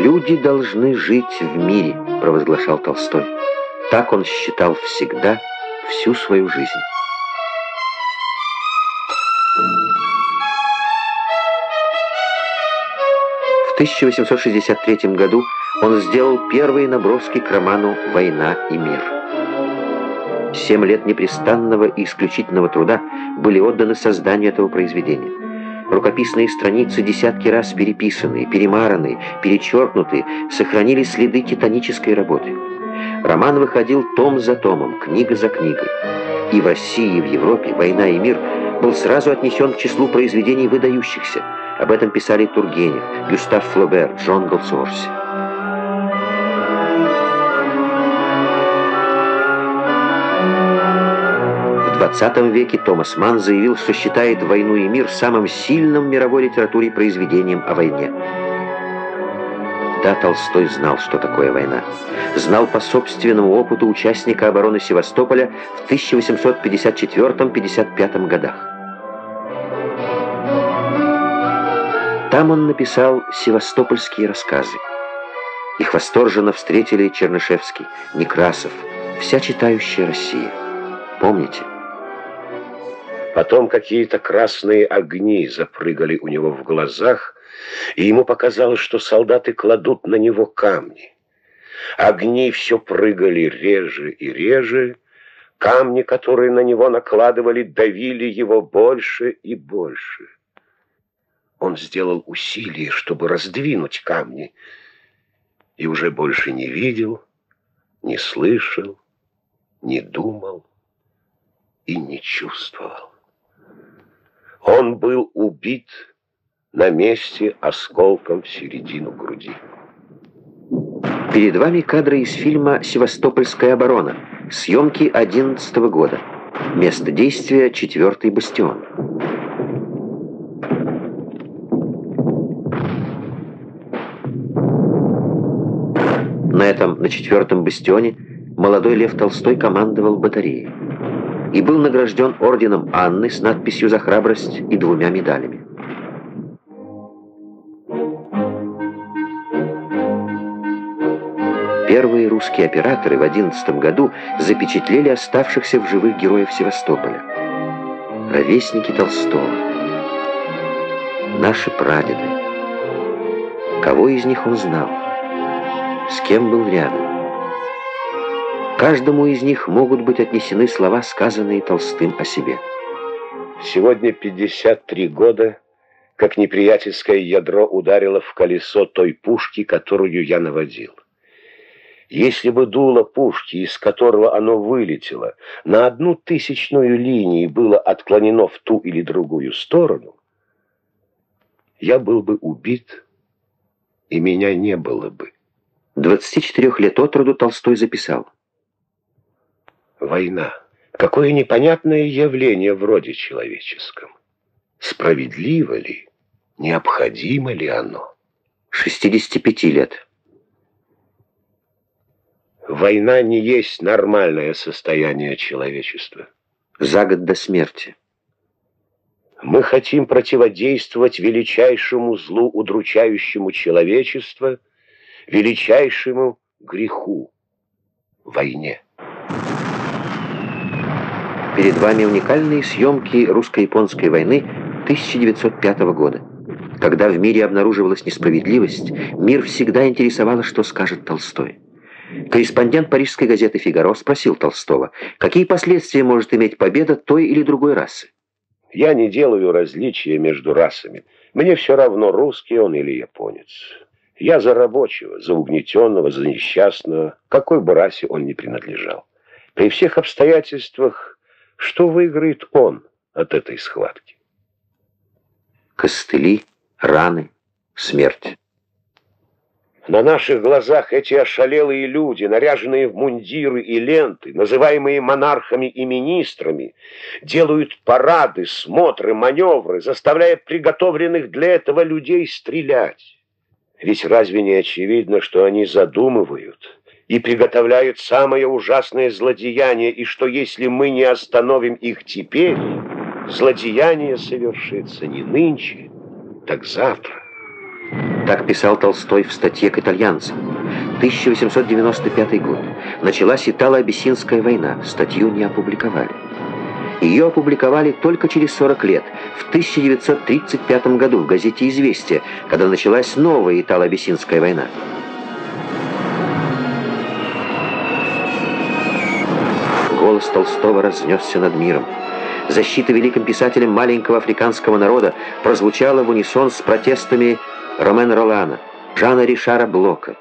«Люди должны жить в мире», — провозглашал Толстой. Так он считал всегда, всю свою жизнь. В 1863 году он сделал первые наброски к роману «Война и мир». 7 лет непрестанного и исключительного труда были отданы созданию этого произведения. Рукописные страницы, десятки раз переписанные, перемаранные, перечеркнутые, сохранили следы титанической работы. Роман выходил том за томом, книга за книгой. И в России, и в Европе «Война и мир» был сразу отнесен к числу произведений выдающихся. Об этом писали Тургенев, Гюстав Флобер, Джон Голсуорси. В 20 веке Томас Манн заявил, что считает «Войну и мир» самым сильным в мировой литературе произведением о войне. Да, Толстой знал, что такое война. Знал по собственному опыту участника обороны Севастополя в 1854-55 годах. Там он написал «Севастопольские рассказы». Их восторженно встретили Чернышевский, Некрасов, вся читающая Россия. Помните? Потом какие-то красные огни запрыгали у него в глазах, и ему показалось, что солдаты кладут на него камни. Огни все прыгали реже и реже, камни, которые на него накладывали, давили его больше и больше. Он сделал усилие, чтобы раздвинуть камни, и уже больше не видел, не слышал, не думал и не чувствовал. Он был убит на месте осколком в середину груди. Перед вами кадры из фильма «Севастопольская оборона», съемки 2011 года. Место действия — 4-й бастион. На 4-м бастионе молодой Лев Толстой командовал батареей и был награжден орденом Анны с надписью «За храбрость» и 2 медалями. Первые русские операторы в 2011 году запечатлели оставшихся в живых героев Севастополя. Ровесники Толстого. Наши прадеды. Кого из них он знал? С кем был рядом? Каждому из них могут быть отнесены слова, сказанные Толстым о себе. Сегодня 53 года, как неприятельское ядро ударило в колесо той пушки, которую я наводил. Если бы дуло пушки, из которого оно вылетело, на 1/1000 линии было отклонено в ту или другую сторону, я был бы убит, и меня не было бы. 24 лет от роду Толстой записал: «Война. Какое непонятное явление в роде человеческом. Справедливо ли? Необходимо ли оно?» 65 лет. Война не есть нормальное состояние человечества. За год до смерти. Мы хотим противодействовать величайшему злу, удручающему человечество, величайшему греху — войне. Перед вами уникальные съемки русско-японской войны 1905 года. Когда в мире обнаруживалась несправедливость, мир всегда интересовало, что скажет Толстой. Корреспондент парижской газеты «Фигаро» спросил Толстого, какие последствия может иметь победа той или другой расы. Я не делаю различия между расами. Мне все равно, русский он или японец. Я за рабочего, за угнетенного, за несчастного, какой бы расе он ни принадлежал. При всех обстоятельствах, что выиграет он от этой схватки? Костыли, раны, смерть. На наших глазах эти ошалелые люди, наряженные в мундиры и ленты, называемые монархами и министрами, делают парады, смотры, маневры, заставляя приготовленных для этого людей стрелять. Ведь разве не очевидно, что они задумывают и приготовляют самое ужасное злодеяние, и что если мы не остановим их теперь, злодеяние совершится не нынче, так завтра. Так писал Толстой в статье к итальянцам. 1895 год. Началась Итало-Абиссинская война. Статью не опубликовали. Ее опубликовали только через 40 лет, в 1935 году в газете «Известия», когда началась новая Итало-Абиссинская война. Голос Толстого разнесся над миром. Защита великим писателем маленького африканского народа прозвучала в унисон с протестами Ромена Ролана, Жана Ришара Блока,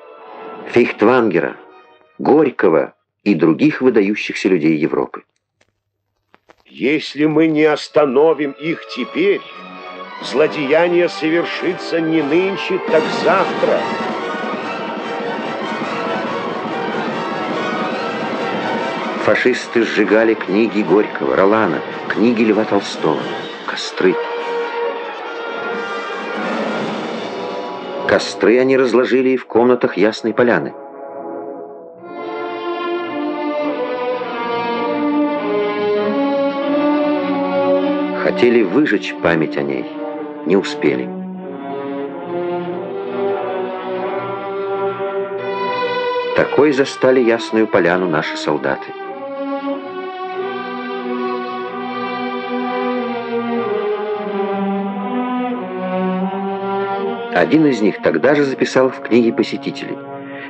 Фейхтвангера, Горького и других выдающихся людей Европы. Если мы не остановим их теперь, злодеяние совершится не нынче, так завтра. Фашисты сжигали книги Горького, Ролана, книги Льва Толстого. Костры. Костры они разложили и в комнатах Ясной Поляны. Хотели выжечь память о ней, не успели. Такой застали Ясную Поляну наши солдаты. Один из них тогда же записал в книге посетителей: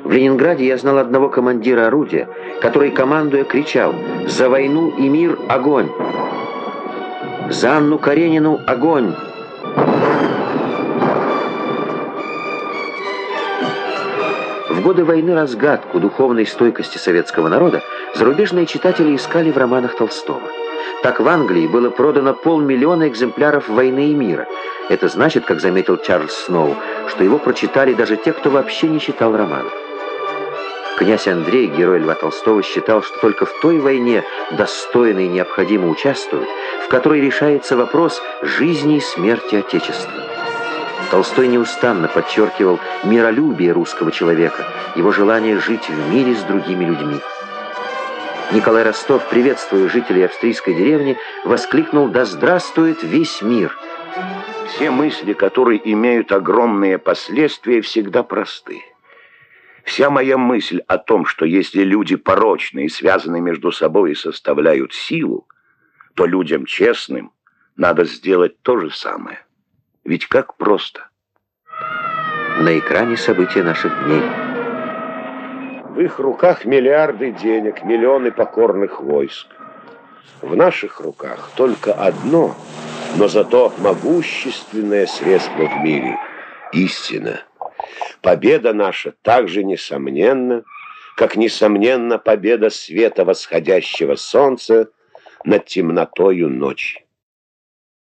«В Ленинграде я знал одного командира орудия, который, командуя, кричал: «За войну и мир огонь! За Анну Каренину огонь!» В годы войны разгадку духовной стойкости советского народа зарубежные читатели искали в романах Толстого. Так в Англии было продано 500 000 экземпляров «Войны и мира». Это значит, как заметил Чарльз Сноу, что его прочитали даже те, кто вообще не читал романов. Князь Андрей, герой Льва Толстого, считал, что только в той войне достойно и необходимо участвовать, в которой решается вопрос жизни и смерти Отечества. Толстой неустанно подчеркивал миролюбие русского человека, его желание жить в мире с другими людьми. Николай Ростов, приветствуя жителей австрийской деревни, воскликнул: «Да здравствует весь мир!» Все мысли, которые имеют огромные последствия, всегда просты. Вся моя мысль о том, что если люди порочные и связаны между собой и составляют силу, то людям честным надо сделать то же самое. Ведь как просто. На экране события наших дней. В их руках миллиарды денег, миллионы покорных войск. В наших руках только одно, но зато могущественное средство в мире – истина. Победа наша так же несомненна, как несомненна победа света восходящего солнца над темнотою ночи.